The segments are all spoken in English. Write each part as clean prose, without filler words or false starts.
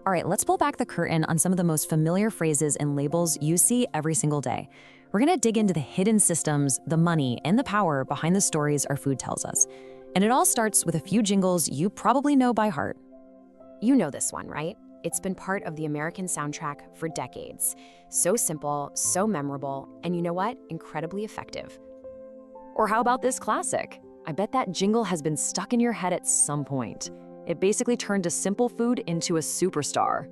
All right, let's pull back the curtain on some of the most familiar phrases and labels you see every single day. We're going to dig into the hidden systems, the money, and the power behind the stories our food tells us. And it all starts with a few jingles you probably know by heart. You know this one, right? It's been part of the American soundtrack for decades. So simple, so memorable, and you know what? Incredibly effective. Or how about this classic? I bet that jingle has been stuck in your head at some point. It basically turned a simple food into a superstar.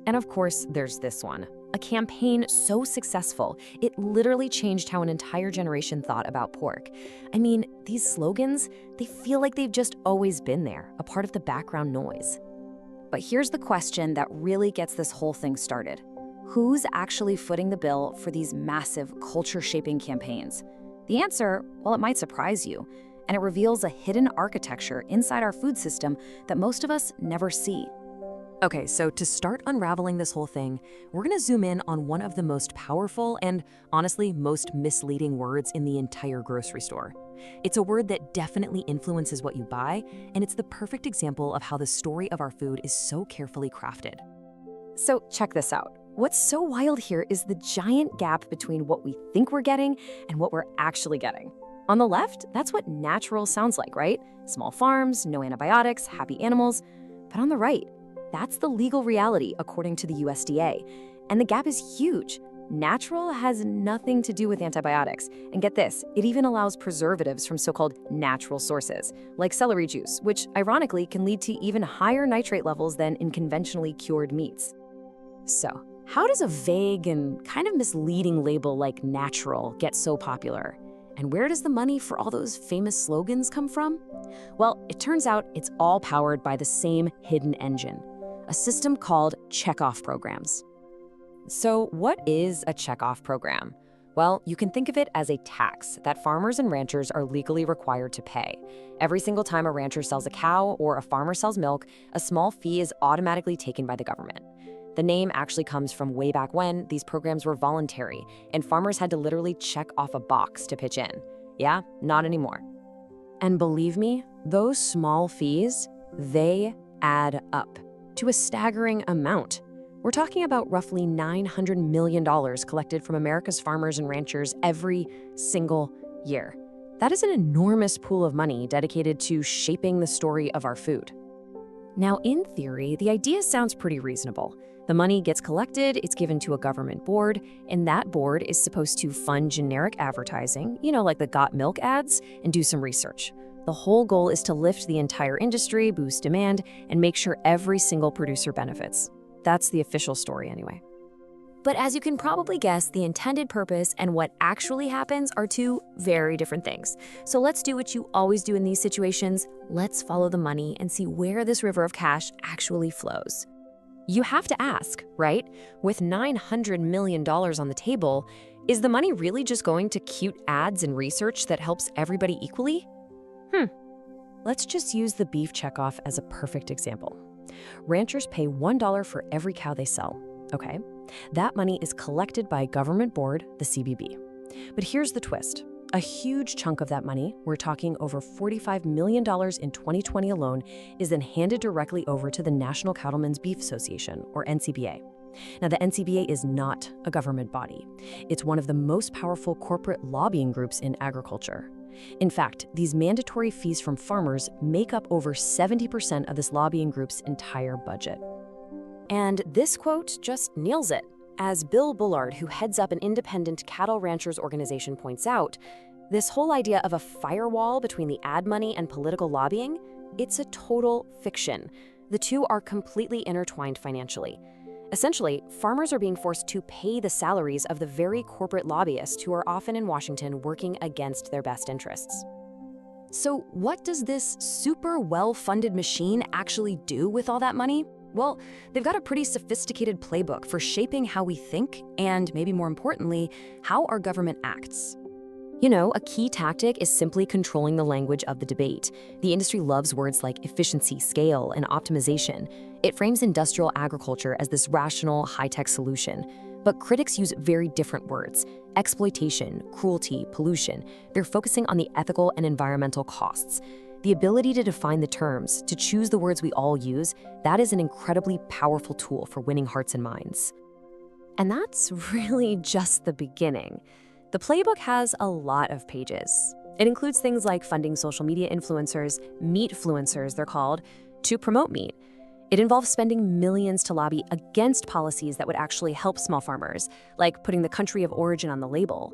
And of course, there's this one. A campaign so successful, it literally changed how an entire generation thought about pork. I mean, these slogans, they feel like they've just always been there, a part of the background noise. But here's the question that really gets this whole thing started. Who's actually footing the bill for these massive culture-shaping campaigns? The answer, well, it might surprise you, and it reveals a hidden architecture inside our food system that most of us never see. Okay, so to start unraveling this whole thing, we're going to zoom in on one of the most powerful and, honestly, most misleading words in the entire grocery store. It's a word that definitely influences what you buy, and it's the perfect example of how the story of our food is so carefully crafted. So check this out. What's so wild here is the giant gap between what we think we're getting and what we're actually getting. On the left, that's what natural sounds like, right? Small farms, no antibiotics, happy animals. But on the right, that's the legal reality according to the USDA. And the gap is huge. Natural has nothing to do with antibiotics. And get this, it even allows preservatives from so-called natural sources, like celery juice, which ironically can lead to even higher nitrate levels than in conventionally cured meats. So, how does a vague and kind of misleading label like natural get so popular? And where does the money for all those famous slogans come from? Well, it turns out it's all powered by the same hidden engine, a system called checkoff programs. So what is a checkoff program? Well, you can think of it as a tax that farmers and ranchers are legally required to pay. Every single time a rancher sells a cow or a farmer sells milk, a small fee is automatically taken by the government. The name actually comes from way back when these programs were voluntary, and farmers had to literally check off a box to pitch in. Yeah, not anymore. And believe me, those small fees, they add up to a staggering amount. We're talking about roughly $900 million collected from America's farmers and ranchers every single year. That is an enormous pool of money dedicated to shaping the story of our food. Now, in theory, the idea sounds pretty reasonable. The money gets collected, it's given to a government board, and that board is supposed to fund generic advertising, like the Got Milk ads, and do some research. The whole goal is to lift the entire industry, boost demand, and make sure every single producer benefits. That's the official story anyway. But as you can probably guess, the intended purpose and what actually happens are two very different things. So let's do what you always do in these situations. Let's follow the money and see where this river of cash actually flows. You have to ask, right? With $900 million on the table, is the money really just going to cute ads and research that helps everybody equally? Let's just use the beef checkoff as a perfect example. Ranchers pay $1 for every cow they sell, okay? That money is collected by a government board, the CBB. But here's the twist. A huge chunk of that money, we're talking over $45 million in 2020 alone, is then handed directly over to the National Cattlemen's Beef Association, or NCBA. Now, the NCBA is not a government body. It's one of the most powerful corporate lobbying groups in agriculture. In fact, these mandatory fees from farmers make up over 70% of this lobbying group's entire budget. And this quote just nails it. As Bill Bullard, who heads up an independent cattle ranchers organization, points out, this whole idea of a firewall between the ad money and political lobbying, it's a total fiction. The two are completely intertwined financially. Essentially, farmers are being forced to pay the salaries of the very corporate lobbyists who are often in Washington working against their best interests. So what does this super well-funded machine actually do with all that money? Well, they've got a pretty sophisticated playbook for shaping how we think and, maybe more importantly, how our government acts. A key tactic is simply controlling the language of the debate. The industry loves words like efficiency, scale, and optimization. It frames industrial agriculture as this rational, high-tech solution. But critics use very different words: exploitation, cruelty, pollution. They're focusing on the ethical and environmental costs. The ability to define the terms, to choose the words we all use, that is an incredibly powerful tool for winning hearts and minds. And that's really just the beginning. The playbook has a lot of pages. It includes things like funding social media influencers, meatfluencers they're called, to promote meat. It involves spending millions to lobby against policies that would actually help small farmers, like putting the country of origin on the label.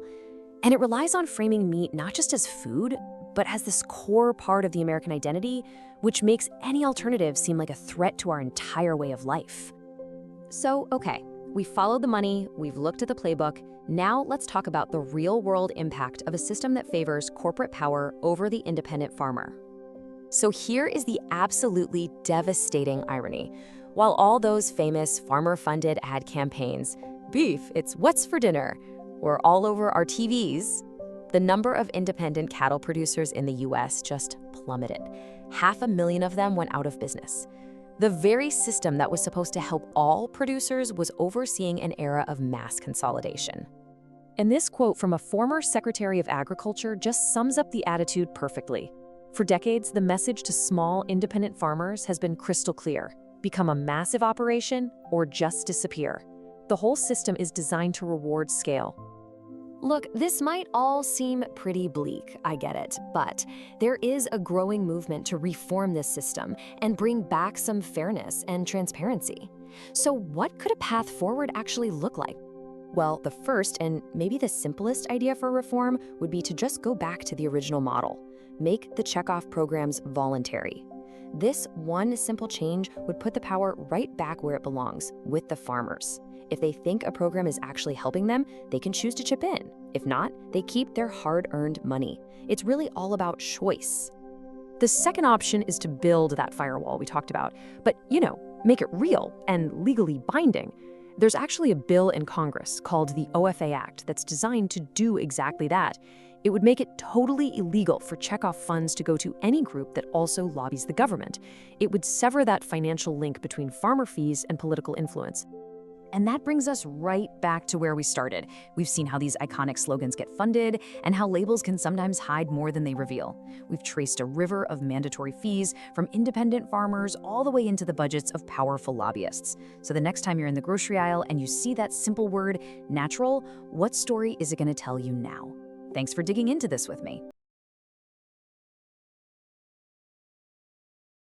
And it relies on framing meat not just as food, but as this core part of the American identity, which makes any alternative seem like a threat to our entire way of life. So, okay, we've followed the money, we've looked at the playbook. Now let's talk about the real-world impact of a system that favors corporate power over the independent farmer. So here is the absolutely devastating irony. While all those famous farmer-funded ad campaigns, beef, it's what's for dinner, were all over our TVs, the number of independent cattle producers in the US just plummeted. 500,000 of them went out of business. The very system that was supposed to help all producers was overseeing an era of mass consolidation. And this quote from a former Secretary of Agriculture just sums up the attitude perfectly. For decades, the message to small, independent farmers has been crystal clear: become a massive operation or just disappear. The whole system is designed to reward scale. Look, this might all seem pretty bleak, I get it, but there is a growing movement to reform this system and bring back some fairness and transparency. So what could a path forward actually look like? Well, the first and maybe the simplest idea for reform would be to just go back to the original model. Make the checkoff programs voluntary. This one simple change would put the power right back where it belongs, with the farmers. If they think a program is actually helping them, they can choose to chip in. If not, they keep their hard-earned money. It's really all about choice. The second option is to build that firewall we talked about, but, make it real and legally binding. There's actually a bill in Congress called the OFA Act that's designed to do exactly that. It would make it totally illegal for checkoff funds to go to any group that also lobbies the government. It would sever that financial link between farmer fees and political influence. And that brings us right back to where we started. We've seen how these iconic slogans get funded and how labels can sometimes hide more than they reveal. We've traced a river of mandatory fees from independent farmers all the way into the budgets of powerful lobbyists. So the next time you're in the grocery aisle and you see that simple word, natural, what story is it going to tell you now? Thanks for digging into this with me.